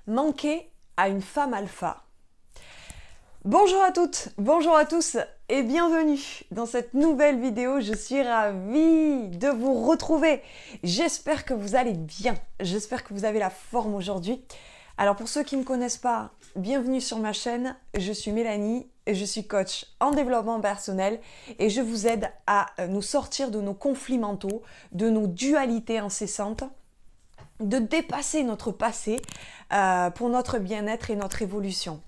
manquer à une femme alpha. Bonjour à toutes, bonjour à tous et bienvenue dans cette nouvelle vidéo. Je suis ravie de vous retrouver. J'espère que vous allez bien, j'espère que vous avez la forme aujourd'hui. Alors pour ceux qui ne me connaissent pas, bienvenue sur ma chaîne. Je suis Mélanie, je suis coach en développement personnel et je vous aide à nous sortir de nos conflits mentaux, de nos dualités incessantes, de dépasser notre passé pour notre bien-être et notre évolution.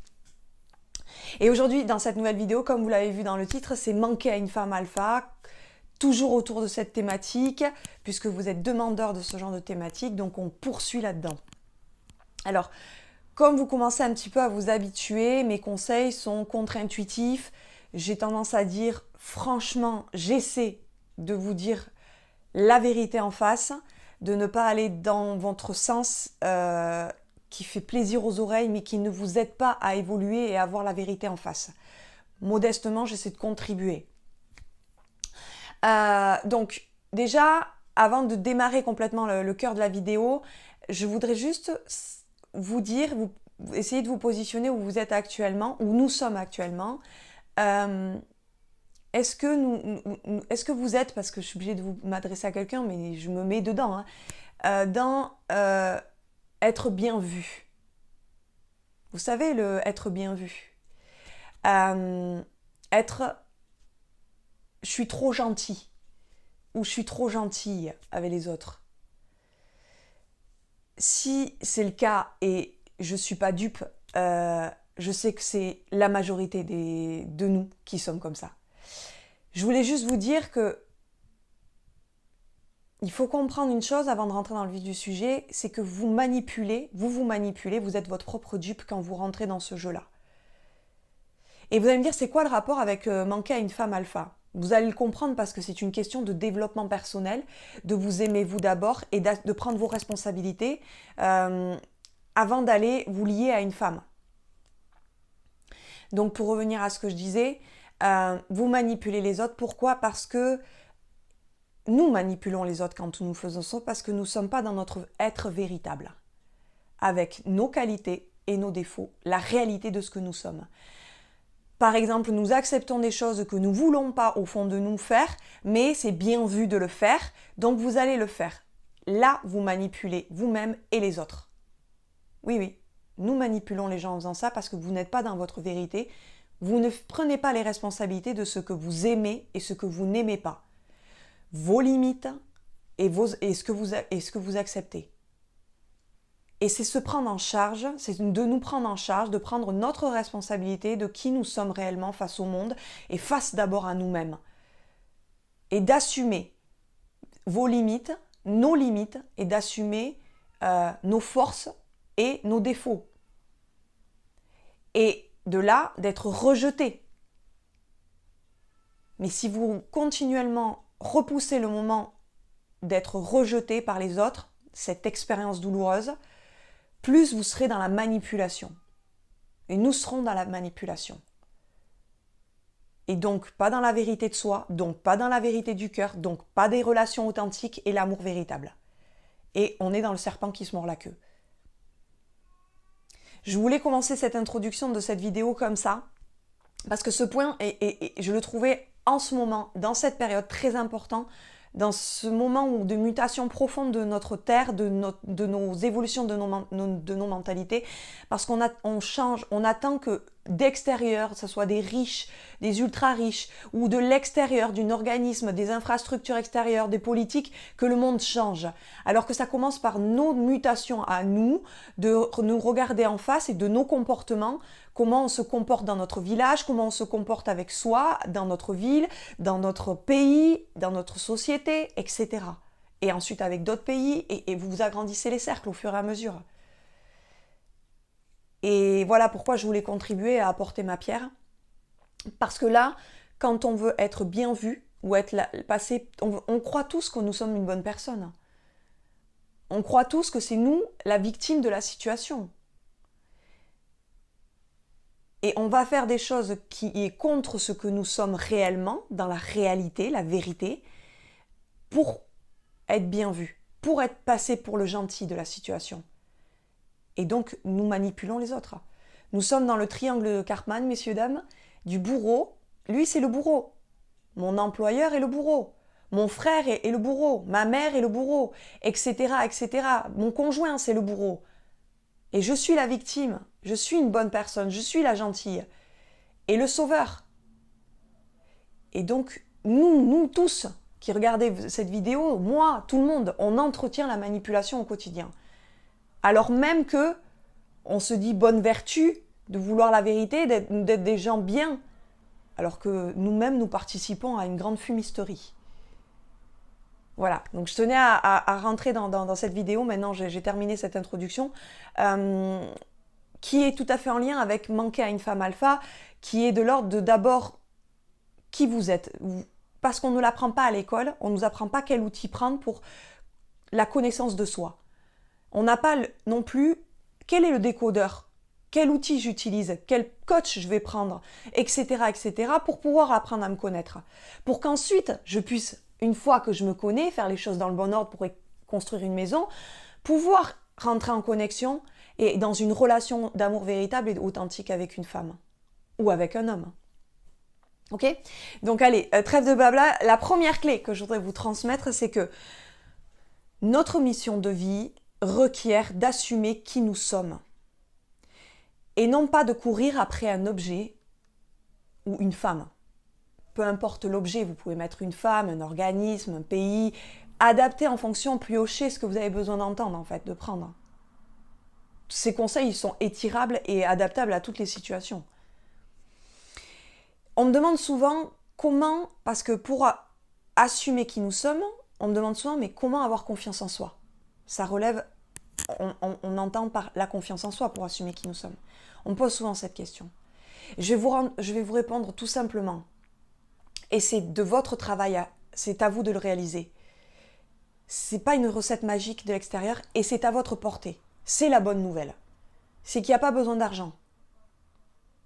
Et aujourd'hui, dans cette nouvelle vidéo, comme vous l'avez vu dans le titre, c'est manquer à une femme alpha, toujours autour de cette thématique, puisque vous êtes demandeur de ce genre de thématique, donc on poursuit là-dedans. Alors, comme vous commencez un petit peu à vous habituer, mes conseils sont contre-intuitifs. J'ai tendance à dire, franchement, j'essaie de vous dire la vérité en face, de ne pas aller dans votre sens qui fait plaisir aux oreilles, mais qui ne vous aide pas à évoluer et à voir la vérité en face. Modestement, j'essaie de contribuer. Donc, déjà, avant de démarrer complètement le cœur de la vidéo, je voudrais juste vous dire, essayez de vous positionner où vous êtes actuellement, où nous sommes actuellement. Est-ce que vous êtes, parce que je suis obligée de vous m'adresser à quelqu'un, mais je me mets dedans, dans être bien vu. Vous savez, le être bien vu. Je suis trop gentil ou je suis trop gentille avec les autres. Si c'est le cas et je ne suis pas dupe, je sais que c'est la majorité de nous qui sommes comme ça. Je voulais juste vous dire que il faut comprendre une chose avant de rentrer dans le vif du sujet, c'est que vous manipulez, vous êtes votre propre dupe quand vous rentrez dans ce jeu-là. Et vous allez me dire, c'est quoi le rapport avec manquer à une femme alpha ? Vous allez le comprendre parce que c'est une question de développement personnel, de vous aimer vous d'abord et de prendre vos responsabilités avant d'aller vous lier à une femme. Donc pour revenir à ce que je disais, vous manipulez les autres. Pourquoi ? Parce que nous manipulons les autres quand nous faisons ça, parce que nous ne sommes pas dans notre être véritable, avec nos qualités et nos défauts, la réalité de ce que nous sommes. Par exemple, nous acceptons des choses que nous ne voulons pas au fond de nous faire, mais c'est bien vu de le faire, donc vous allez le faire. Là, vous manipulez vous-même et les autres. Oui, nous manipulons les gens en faisant ça parce que vous n'êtes pas dans votre vérité, vous ne prenez pas les responsabilités de ce que vous aimez et ce que vous n'aimez pas. Vos limites et ce que vous acceptez. Et c'est se prendre en charge, c'est de nous prendre en charge, de prendre notre responsabilité de qui nous sommes réellement face au monde et face d'abord à nous-mêmes. Et d'assumer vos limites, nos limites, et d'assumer nos forces et nos défauts. Et de là, d'être rejeté. Mais si vous continuellement repoussez le moment d'être rejeté par les autres, cette expérience douloureuse, plus vous serez dans la manipulation. Et nous serons dans la manipulation. Et donc pas dans la vérité de soi, donc pas dans la vérité du cœur, donc pas des relations authentiques et l'amour véritable. Et on est dans le serpent qui se mord la queue. Je voulais commencer cette introduction de cette vidéo comme ça, parce que ce point, je le trouvais en ce moment, dans cette période très important, dans ce moment de mutation profonde de notre terre, de nos évolutions, de nos mentalités, parce qu'on change, on attend que d'extérieur, que ce soit des riches, des ultra riches, ou de l'extérieur, d'un organisme, des infrastructures extérieures, des politiques, que le monde change. Alors que ça commence par nos mutations à nous, de nous regarder en face et de nos comportements, comment on se comporte dans notre village, comment on se comporte avec soi, dans notre ville, dans notre pays, dans notre société, etc. Et ensuite avec d'autres pays, et vous agrandissez les cercles au fur et à mesure. Et voilà pourquoi je voulais contribuer à apporter ma pierre. Parce que là, quand on veut être bien vu, ou on croit tous que nous sommes une bonne personne. On croit tous que c'est nous la victime de la situation. Et on va faire des choses qui est contre ce que nous sommes réellement, dans la réalité, la vérité, pour être bien vu, pour être passé pour le gentil de la situation. Et donc, nous manipulons les autres. Nous sommes dans le triangle de Karpman, messieurs, dames, du bourreau. Lui, c'est le bourreau. Mon employeur est le bourreau. Mon frère est le bourreau. Ma mère est le bourreau, etc., etc. Mon conjoint, c'est le bourreau. Et je suis la victime. Je suis une bonne personne. Je suis la gentille. Et le sauveur. Et donc, nous tous qui regardez cette vidéo, moi, tout le monde, on entretient la manipulation au quotidien. Alors même que on se dit bonne vertu de vouloir la vérité, d'être des gens bien, alors que nous-mêmes, nous participons à une grande fumisterie. Voilà, donc je tenais à rentrer dans cette vidéo, maintenant j'ai terminé cette introduction, qui est tout à fait en lien avec manquer à une femme alpha, qui est de l'ordre de d'abord qui vous êtes. Parce qu'on ne l'apprend pas à l'école, on ne nous apprend pas quel outil prendre pour la connaissance de soi. On n'a pas non plus quel est le décodeur, quel outil j'utilise, quel coach je vais prendre, etc., etc., pour pouvoir apprendre à me connaître. Pour qu'ensuite, je puisse, une fois que je me connais, faire les choses dans le bon ordre pour construire une maison, pouvoir rentrer en connexion et dans une relation d'amour véritable et authentique avec une femme ou avec un homme. Ok ? Donc allez, trêve de blabla. La première clé que je voudrais vous transmettre, c'est que notre mission de vie requiert d'assumer qui nous sommes. Et non pas de courir après un objet ou une femme. Peu importe l'objet, vous pouvez mettre une femme, un organisme, un pays, adapter en fonction, piocher ce que vous avez besoin d'entendre en fait, de prendre. Ces conseils, ils sont étirables et adaptables à toutes les situations. On me demande souvent comment, parce que pour assumer qui nous sommes, on me demande souvent mais comment avoir confiance en soi. Ça relève, on entend par la confiance en soi pour assumer qui nous sommes. On me pose souvent cette question. Je vais vous répondre tout simplement. Et c'est de votre travail, c'est à vous de le réaliser. C'est pas une recette magique de l'extérieur et c'est à votre portée. C'est la bonne nouvelle. C'est qu'il n'y a pas besoin d'argent.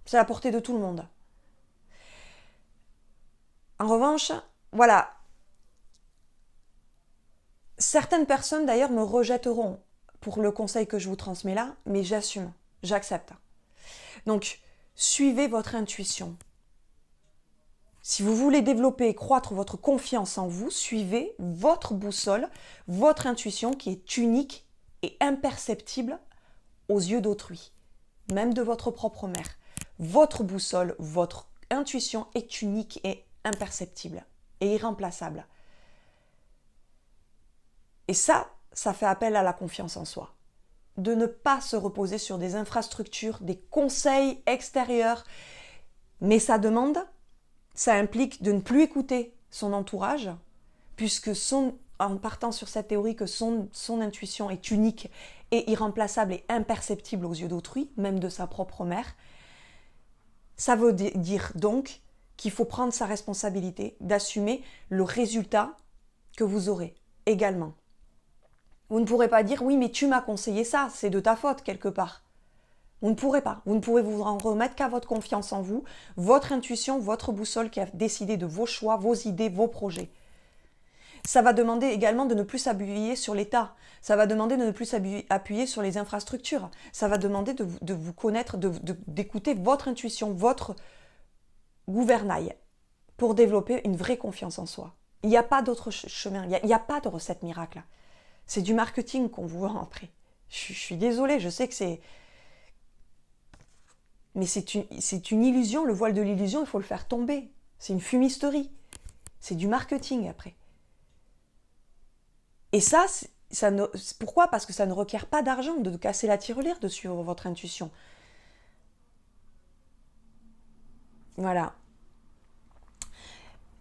C'est à la portée de tout le monde. En revanche, voilà. Certaines personnes d'ailleurs me rejetteront pour le conseil que je vous transmets là, mais j'assume, j'accepte. Donc, suivez votre intuition. Si vous voulez développer et croître votre confiance en vous, suivez votre boussole, votre intuition qui est unique et imperceptible aux yeux d'autrui, même de votre propre mère. Votre boussole, votre intuition est unique et imperceptible et irremplaçable. Et ça fait appel à la confiance en soi. De ne pas se reposer sur des infrastructures, des conseils extérieurs. Mais ça implique de ne plus écouter son entourage, puisque en partant sur cette théorie que son intuition est unique et irremplaçable et imperceptible aux yeux d'autrui, même de sa propre mère, ça veut dire donc qu'il faut prendre sa responsabilité d'assumer le résultat que vous aurez également. Vous ne pourrez pas dire « oui, mais tu m'as conseillé ça, c'est de ta faute quelque part ». Vous ne pourrez pas. Vous ne pourrez vous en remettre qu'à votre confiance en vous, votre intuition, votre boussole qui a décidé de vos choix, vos idées, vos projets. Ça va demander également de ne plus s'appuyer sur l'État. Ça va demander de ne plus s'appuyer sur les infrastructures. Ça va demander de vous connaître, d'écouter votre intuition, votre gouvernail pour développer une vraie confiance en soi. Il n'y a pas d'autre chemin, il n'y a pas de recette miracle. C'est du marketing qu'on vous vend après. Je suis désolée, je sais que c'est... Mais c'est une illusion, le voile de l'illusion, il faut le faire tomber. C'est une fumisterie. C'est du marketing après. Et pourquoi ? Parce que ça ne requiert pas d'argent, de casser la tirelire, de suivre votre intuition. Voilà.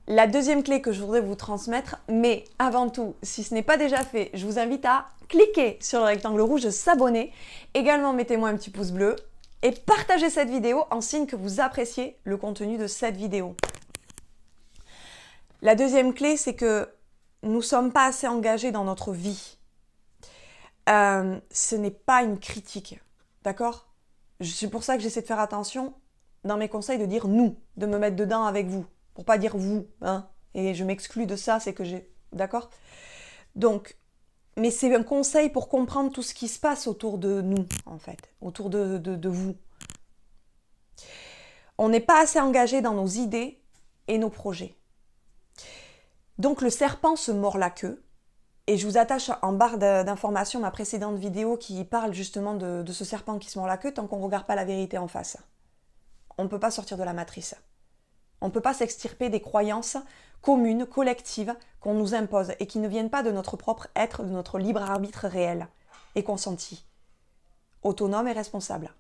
La deuxième clé que je voudrais vous transmettre, mais avant tout, si ce n'est pas déjà fait, je vous invite à cliquer sur le rectangle rouge, s'abonner. Également, mettez-moi un petit pouce bleu et partagez cette vidéo en signe que vous appréciez le contenu de cette vidéo. La deuxième clé, c'est que nous ne sommes pas assez engagés dans notre vie. Ce n'est pas une critique, d'accord ? C'est pour ça que j'essaie de faire attention dans mes conseils de dire « nous », de me mettre dedans avec vous. Pour pas dire vous, hein, et je m'exclus de ça, c'est que j'ai... D'accord ? Donc, mais c'est un conseil pour comprendre tout ce qui se passe autour de nous, en fait, autour de vous. On n'est pas assez engagé dans nos idées et nos projets. Donc le serpent se mord la queue, et je vous attache en barre d'informations ma précédente vidéo qui parle justement de ce serpent qui se mord la queue tant qu'on ne regarde pas la vérité en face. On ne peut pas sortir de la matrice. On ne peut pas s'extirper des croyances communes, collectives, qu'on nous impose et qui ne viennent pas de notre propre être, de notre libre arbitre réel et consenti, autonome et responsable.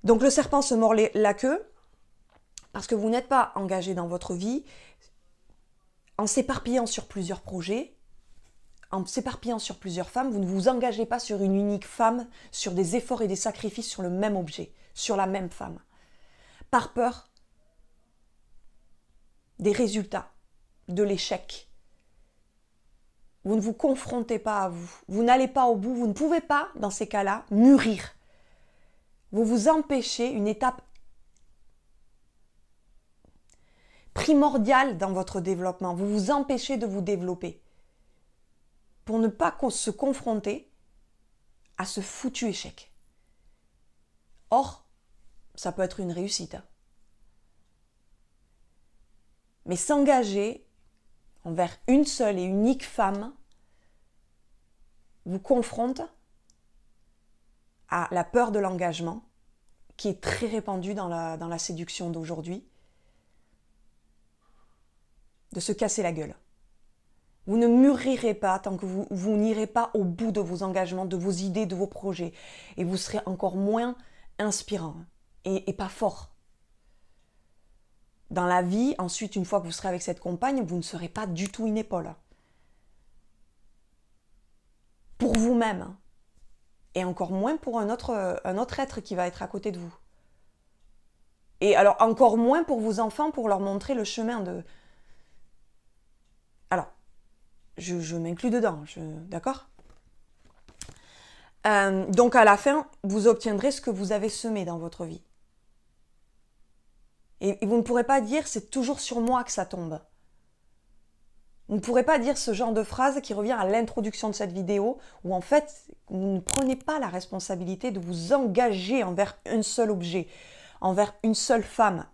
Donc le serpent se mord la queue parce que vous n'êtes pas engagé dans votre vie en s'éparpillant sur plusieurs projets, en s'éparpillant sur plusieurs femmes. Vous ne vous engagez pas sur une unique femme, sur des efforts et des sacrifices sur le même objet, sur la même femme, par peur des résultats, de l'échec. Vous ne vous confrontez pas à vous, vous n'allez pas au bout, vous ne pouvez pas, dans ces cas-là, mûrir. Vous vous empêchez une étape primordiale dans votre développement. Vous vous empêchez de vous développer pour ne pas se confronter à ce foutu échec. Or, ça peut être une réussite. Mais s'engager envers une seule et unique femme vous confronte à la peur de l'engagement, qui est très répandue dans la séduction d'aujourd'hui, de se casser la gueule. Vous ne mûrirez pas tant que vous n'irez pas au bout de vos engagements, de vos idées, de vos projets. Et vous serez encore moins inspirant et pas fort. Dans la vie, ensuite, une fois que vous serez avec cette compagne, vous ne serez pas du tout une épaule. Pour vous-même. Et encore moins pour un autre être qui va être à côté de vous. Et alors encore moins pour vos enfants, pour leur montrer le chemin de... Alors, je m'inclus dedans, d'accord ? Donc à la fin, vous obtiendrez ce que vous avez semé dans votre vie. Et vous ne pourrez pas dire « c'est toujours sur moi que ça tombe ». Vous ne pourrez pas dire ce genre de phrase qui revient à l'introduction de cette vidéo, où en fait, vous ne prenez pas la responsabilité de vous engager envers un seul objet, envers une seule femme.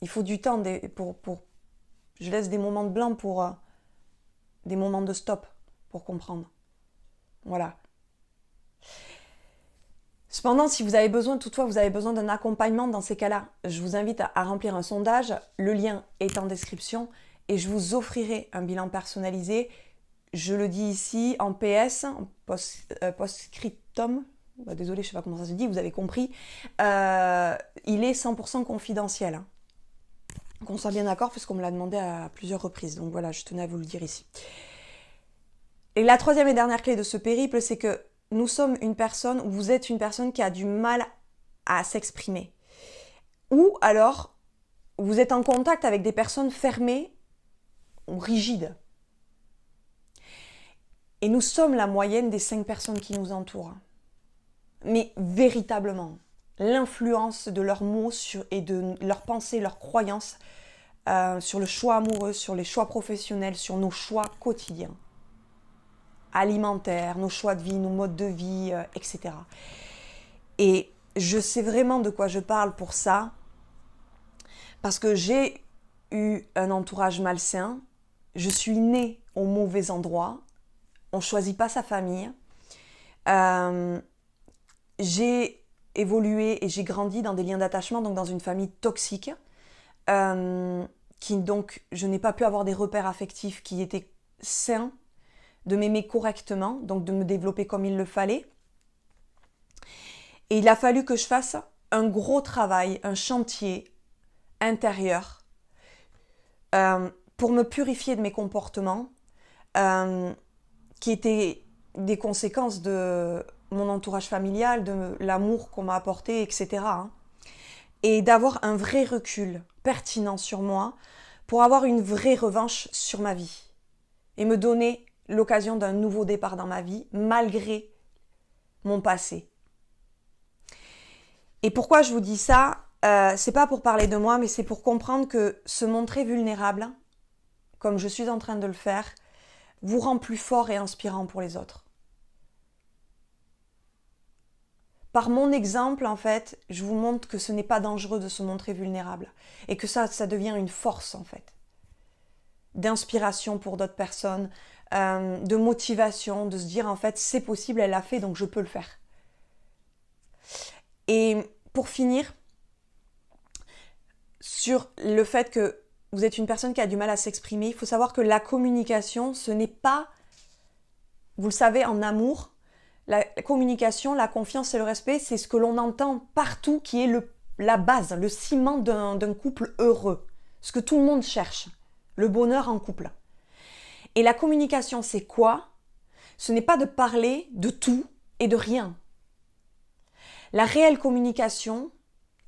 Il faut du temps pour... Je laisse des moments de blanc pour... des moments de stop pour comprendre. Voilà. Cependant, si vous avez besoin, toutefois, vous avez besoin d'un accompagnement dans ces cas-là, je vous invite à remplir un sondage. Le lien est en description et je vous offrirai un bilan personnalisé. Je le dis ici en PS, en post-scriptum. Désolée, je ne sais pas comment ça se dit, vous avez compris. Il est 100% confidentiel. Hein. Qu'on soit bien d'accord, parce qu'on me l'a demandé à plusieurs reprises. Donc voilà, je tenais à vous le dire ici. Et la troisième et dernière clé de ce périple, c'est que nous sommes une personne, ou vous êtes une personne qui a du mal à s'exprimer. Ou alors, vous êtes en contact avec des personnes fermées ou rigides. Et nous sommes la moyenne des 5 personnes qui nous entourent. Mais véritablement, l'influence de leurs mots et de leurs pensées, leurs croyances sur le choix amoureux, sur les choix professionnels, sur nos choix quotidiens. Alimentaires, nos choix de vie, nos modes de vie, etc. Et je sais vraiment de quoi je parle pour ça, parce que j'ai eu un entourage malsain, je suis née au mauvais endroit, on ne choisit pas sa famille, j'ai évolué et j'ai grandi dans des liens d'attachement, donc dans une famille toxique, qui donc je n'ai pas pu avoir des repères affectifs qui étaient sains, de m'aimer correctement, donc de me développer comme il le fallait. Et il a fallu que je fasse un gros travail, un chantier intérieur pour me purifier de mes comportements qui étaient des conséquences de mon entourage familial, de l'amour qu'on m'a apporté, etc. Et d'avoir un vrai recul pertinent sur moi pour avoir une vraie revanche sur ma vie et me donner l'occasion d'un nouveau départ dans ma vie, malgré mon passé. Et pourquoi je vous dis ça ? c'est pas pour parler de moi, mais c'est pour comprendre que se montrer vulnérable, comme je suis en train de le faire, vous rend plus fort et inspirant pour les autres. Par mon exemple, en fait, je vous montre que ce n'est pas dangereux de se montrer vulnérable et que ça devient une force, en fait, d'inspiration pour d'autres personnes, de motivation, de se dire, en fait, c'est possible, elle l'a fait, donc je peux le faire. Et pour finir, sur le fait que vous êtes une personne qui a du mal à s'exprimer, il faut savoir que la communication, ce n'est pas, vous le savez, en amour, la communication, la confiance et le respect, c'est ce que l'on entend partout, qui est la base, le ciment d'un couple heureux. Ce que tout le monde cherche, le bonheur en couple. Et la communication, c'est quoi? Ce n'est pas de parler de tout et de rien. La réelle communication,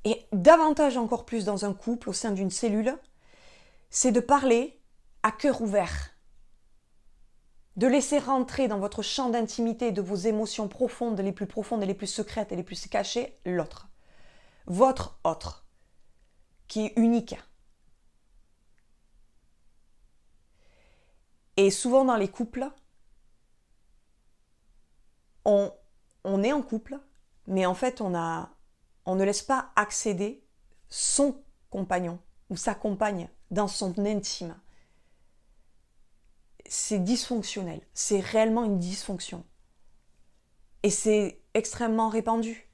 et davantage encore plus dans un couple, au sein d'une cellule, c'est de parler à cœur ouvert. De laisser rentrer dans votre champ d'intimité de vos émotions profondes, les plus profondes et les plus secrètes et les plus cachées, l'autre. Votre autre, qui est unique. Et souvent dans les couples, on est en couple, mais en fait on ne laisse pas accéder son compagnon ou sa compagne dans son intime. C'est dysfonctionnel, c'est réellement une dysfonction. Et c'est extrêmement répandu.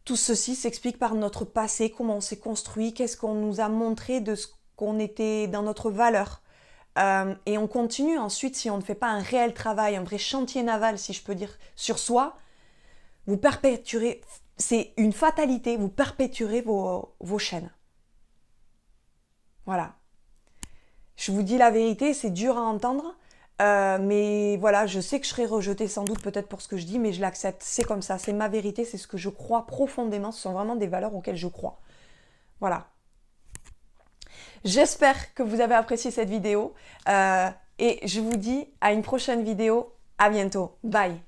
Tout ceci s'explique par notre passé, comment on s'est construit, qu'est-ce qu'on nous a montré de ce qu'on était dans notre valeur. Et on continue ensuite, si on ne fait pas un réel travail, un vrai chantier naval, si je peux dire, sur soi, vous perpétuerez, c'est une fatalité, vous perpétuerez vos chaînes. Voilà. Je vous dis la vérité, c'est dur à entendre, mais voilà, je sais que je serai rejetée sans doute peut-être pour ce que je dis, mais je l'accepte, c'est comme ça, c'est ma vérité, c'est ce que je crois profondément, ce sont vraiment des valeurs auxquelles je crois. Voilà. J'espère que vous avez apprécié cette vidéo, et je vous dis à une prochaine vidéo, à bientôt, bye.